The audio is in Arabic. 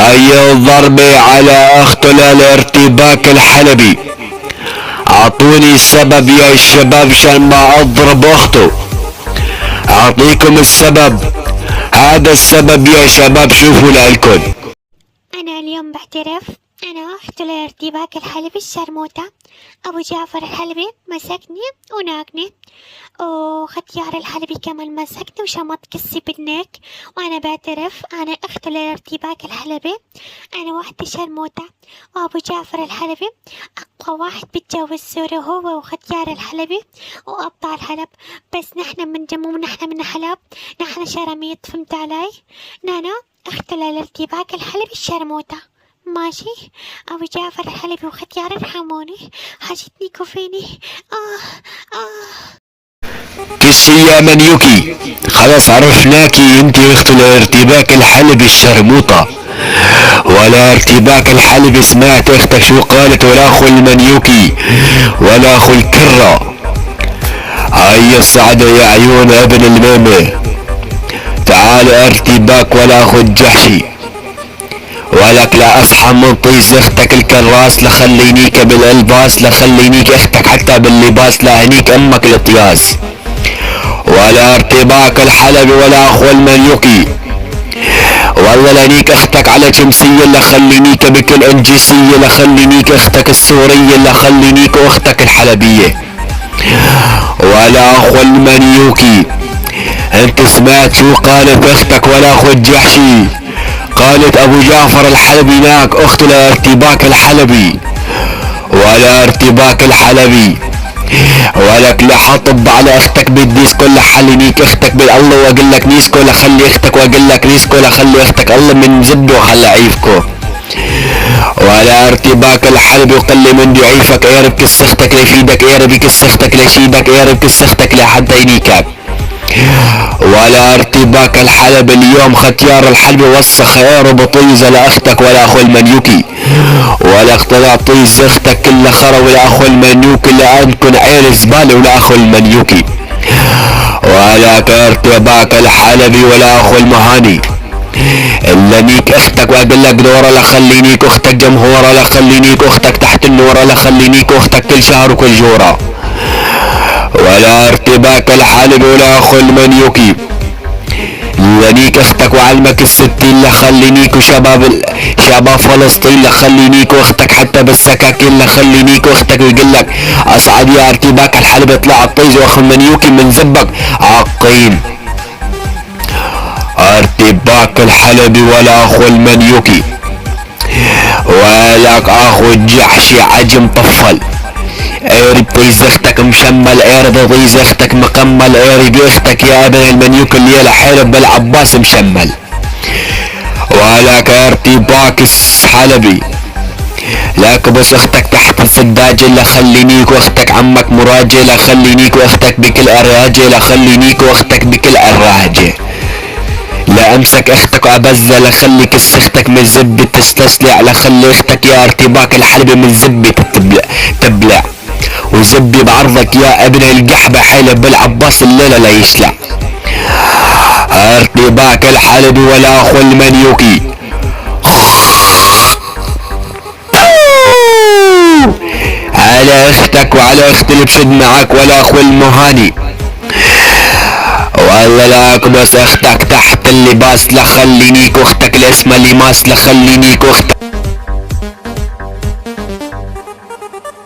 هاي الضربة على اخته للارتباك الحلبي. اعطوني السبب يا الشباب عشان ما اضرب اخته. اعطيكم السبب، هذا السبب يا شباب، شوفوا لالكم. أنا اليوم بعترف، أنا أخت الارتباك الحلبي الشرموطة. أبو جعفر الحلبي مسكني وناقني، وختيار الحلبي كمان مسكني وشمط كسي بالنك. وأنا بعترف أنا أخت الارتباك الحلبي، أنا واحدة شرموطة. وأبو جعفر الحلبي أقوى واحد بيتجوز سوري، هو وختيار الحلبي وأبطال الحلب. بس نحن من جموم، نحن من حلب، نحن شرميط، فهمت علي؟ نانا أخت الارتباك الحلبي الشرموطة. ماشي؟ أبو جعفر الحلبي وختيار ارحموني، حاجتني كفيني. كسي يا منيوكي، خلاص عرفناكي انت اخت الارتباك الحلبي الشرموطة. ولا ارتباك الحلبي، سمعت اختك شو قالت؟ ولا اخو المنيوكي ولا اخو الكرة. هاي الصعدة يا عيون ابن الميمة. تعال ارتباك ولا اخو الجحشي، ولك لا اصحى من طيز اختك الكراس، لخلينيك بالالباس، لخلينيك اختك حتى باللباس، لهنيك امك الطياس. ولا ارتباك الحلبي ولا اخو المنيوكي، والله لهنيك اختك على شمسية، لخلينيك بكل انجسية، لخلينيك اختك السورية، لخلينيك اختك الحلبية. ولا اخو المنيوكي، انت سمعت شو قالت اختك؟ ولا اخو الجحشي، قالت ابو جعفر الحلبي ناك اخت الارتباك الحلبي. ولا ارتباك الحلبي، ولك لحطب على اختك بالديسكو، لحلينيك اختك بالله واقول لك نيسكو، لخلي اختك واقول لك نيسكو، لخلي اختك الله من زبده وخلي عيفكو. ولا ارتباك الحلبي، وقلي من ضعيفك ايرب كس اختك ليفيدك، ايرب كس اختك ليشيدك، ايرب كس اختك لحتى ينيكك. ولا ارتباك الحلب، اليوم ختيار الحلب وسخ ايرب طيزة لاختك ولا اخو المنيوكي، ولا اقتنع طيز اختك كل خرا، ولا اخو المنيوكي اللي عندكن عيل زبالة، ولا اخو المنيوكي. ولا ارتباك الحلبي ولا اخو المهاني، الا نيك اختك واقول لك دورة، لخلينيك اختك جمهورة، لخلينيك اختك تحت النورة، لخلينيك اختك كل شهر وكل جورة. ولا ارتباك الحلب ولا اخو المنيوكي، لنيك اختك وعلمك الستين، لخلينيك شباب فلسطين، لخلينيك اختك حتى بالسكاكين، لخلينيك اختك ويقول لك اصعد يا ارتباك الحلب، اطلع الطيز، واخو المنيوكي من زبك عقين. ارتباك الحلبي ولا اخو المنيوكي، ولك اخو الجحشي عجم طفل، ايرب طيز اختك مشمل، ايرب طيز اختك مقمل، ايرب اختك يا ابن المنيوك الليلة حيرب بالعباس مشمل. ولك ارتباك الحلبي، لك بس اختك تحت السداجة، لخلينيك واختك عمك مراجع، لخلينيك واختك بكل اراجة، لخلينيك واختك بكل اراجة. لا امسك اختك وابزة، لخلي كس اختك من الزبة تستسلع، لخلي اختك يا ارتباك الحلبي من الزبة تبلع، وزبي بعرضك يا ابن القحبة حيلب بالعباس الليلة لا يشلع. ارتباك الحلبي ولا اخو المنيوكي، على اختك وعلى اخت اللي بشد معك، ولا اخو المهاني، والله لك بس اختك تحت اللباس، لخلينيك واختك الاسم لماس، لخلينيك واختك